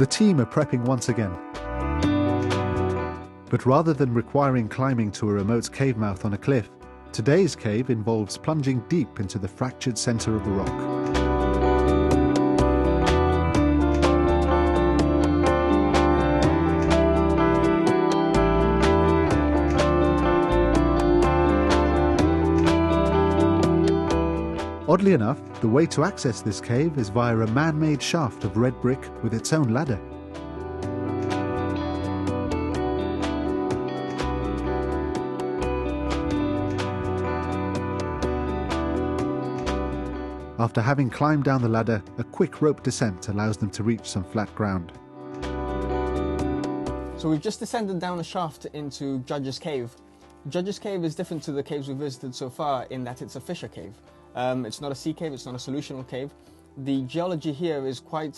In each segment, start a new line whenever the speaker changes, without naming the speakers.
The team are prepping once again. But rather than requiring climbing to a remote cave mouth on a cliff, today's cave involves plunging deep into the fractured center of the rock. Oddly enough, the way to access this cave is via a man-made shaft of red brick with its own ladder. After having climbed down the ladder, a quick rope descent allows them to reach some flat ground.
So we've just descended down a shaft into Judge's Cave. Judge's Cave is different to the caves we've visited so far in that it's a fissure cave. It's not a sea cave, it's not a solutional cave. The geology here is quite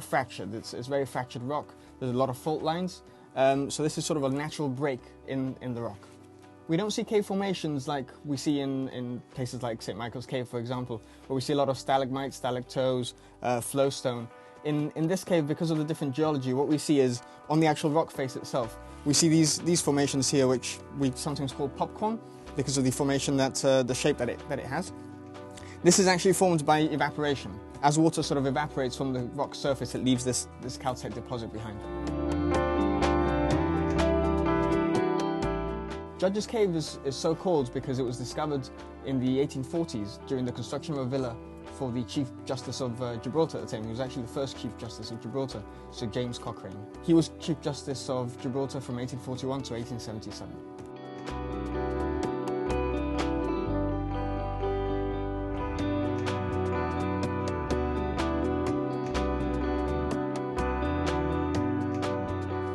fractured. It's very fractured rock. There's a lot of fault lines. So this is sort of a natural break in the rock. We don't see cave formations like we see in places like St. Michael's Cave, for example, where we see a lot of stalagmites, stalactites, flowstone. In this cave, because of the different geology, what we see is, on the actual rock face itself, we see these formations here, which we sometimes call popcorn, because of the formation the shape that it has. This is actually formed by evaporation. As water sort of evaporates from the rock surface, it leaves this calcite deposit behind. Judge's Cave is so called because it was discovered in the 1840s during the construction of a villa for the Chief Justice of Gibraltar at the time. He was actually the first Chief Justice of Gibraltar, Sir James Cochrane. He was Chief Justice of Gibraltar from 1841 to 1877.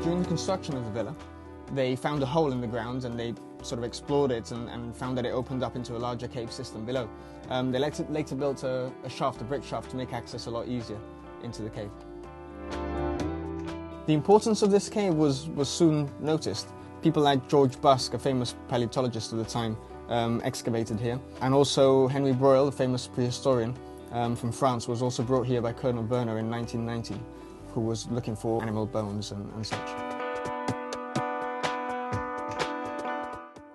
During the construction of the villa, they found a hole in the ground and they sort of explored it and found that it opened up into a larger cave system below. They later built a shaft, a brick shaft, to make access a lot easier into the cave. The importance of this cave was soon noticed. People like George Busk, a famous paleontologist of the time, excavated here. And also Henry Broyle, the famous prehistorian from France, was also brought here by Colonel Berner in 1990, who was looking for animal bones and such.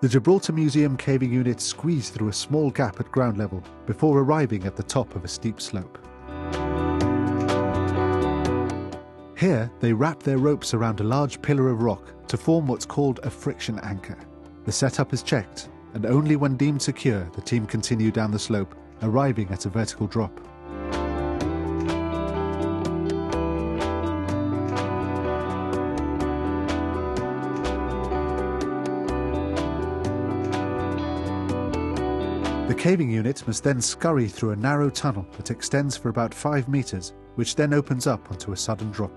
The Gibraltar Museum caving unit squeezed through a small gap at ground level before arriving at the top of a steep slope. Here, they wrap their ropes around a large pillar of rock to form what's called a friction anchor. The setup is checked, and only when deemed secure, the team continue down the slope, arriving at a vertical drop. The caving unit must then scurry through a narrow tunnel that extends for about 5 meters, which then opens up onto a sudden drop.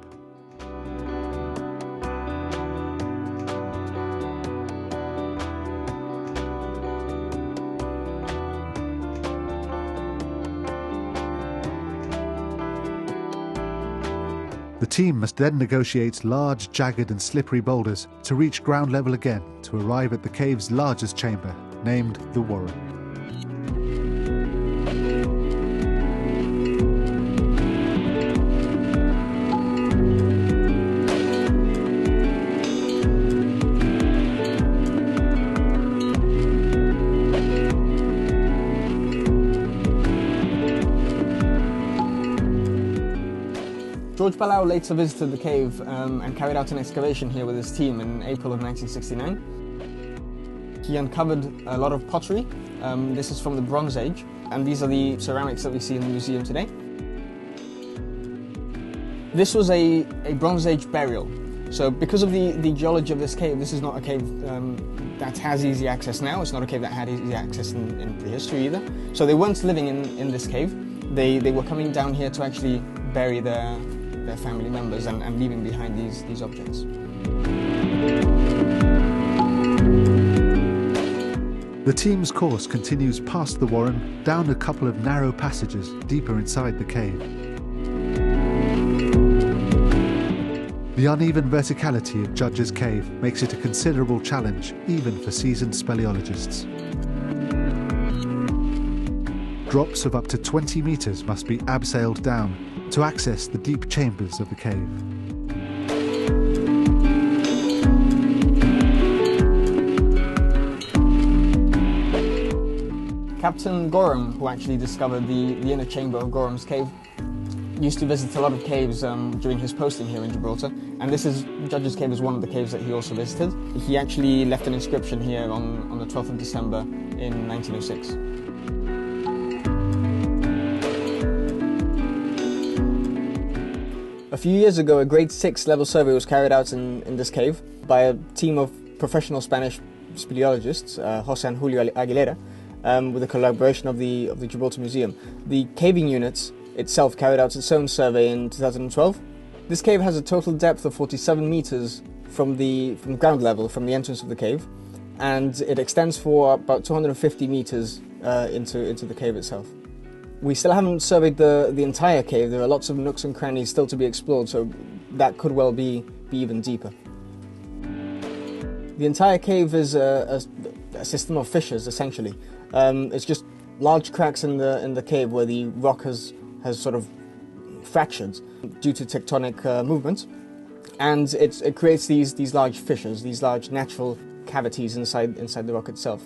The team must then negotiate large, jagged and slippery boulders to reach ground level again to arrive at the cave's largest chamber, named the Gorham.
George Ballau later visited the cave and carried out an excavation here with his team in April of 1969. He uncovered a lot of pottery. This is from the Bronze Age, and these are the ceramics that we see in the museum today. This was a Bronze Age burial. So because of the geology of this cave, this is not a cave that has easy access now. It's not a cave that had easy access in prehistory either. So they weren't living in this cave. They were coming down here to actually bury their family members and leaving behind these objects.
The team's course continues past the Gorham, down a couple of narrow passages deeper inside the cave. The uneven verticality of Judge's Cave makes it a considerable challenge, even for seasoned speleologists. Drops of up to 20 meters must be abseiled down, to access the deep chambers of the cave.
Captain Gorham, who actually discovered the inner chamber of Gorham's cave, used to visit a lot of caves during his posting here in Gibraltar, and Judge's Cave is one of the caves that he also visited. He actually left an inscription here on the 12th of December in 1906. A few years ago, a grade 6 level survey was carried out in this cave by a team of professional Spanish speleologists, José and Julio Aguilera, with the collaboration of the Gibraltar Museum. The caving unit itself carried out its own survey in 2012. This cave has a total depth of 47 meters from ground level, from the entrance of the cave, and it extends for about 250 meters into the cave itself. We still haven't surveyed the entire cave. There are lots of nooks and crannies still to be explored, so that could well be even deeper. The entire cave is a system of fissures, essentially. It's just large cracks in the cave where the rock has sort of fractured due to tectonic movement, and it creates these large fissures, these large natural cavities inside the rock itself.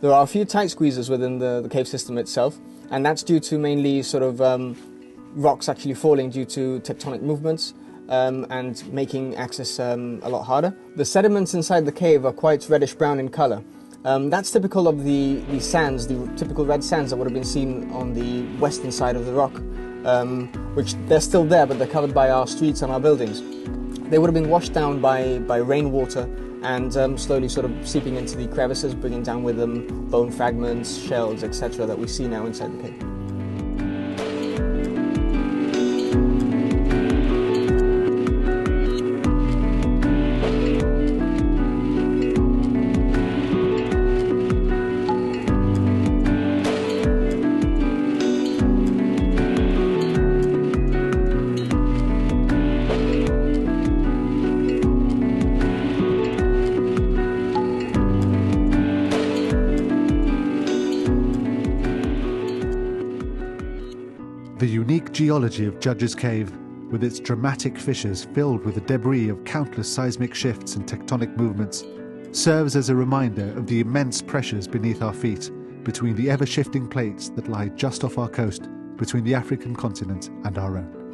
There are a few tight squeezes within the cave system itself, and that's due to mainly sort of rocks actually falling due to tectonic movements and making access a lot harder. The sediments inside the cave are quite reddish-brown in colour. That's typical of the sands, the typical red sands that would have been seen on the western side of the rock, which they're still there, but they're covered by our streets and our buildings. They would have been washed down by rainwater and slowly sort of seeping into the crevices, bringing down with them bone fragments, shells, etc. that we see now inside the cave.
The unique geology of Judge's Cave, with its dramatic fissures filled with the debris of countless seismic shifts and tectonic movements, serves as a reminder of the immense pressures beneath our feet between the ever-shifting plates that lie just off our coast between the African continent and our own.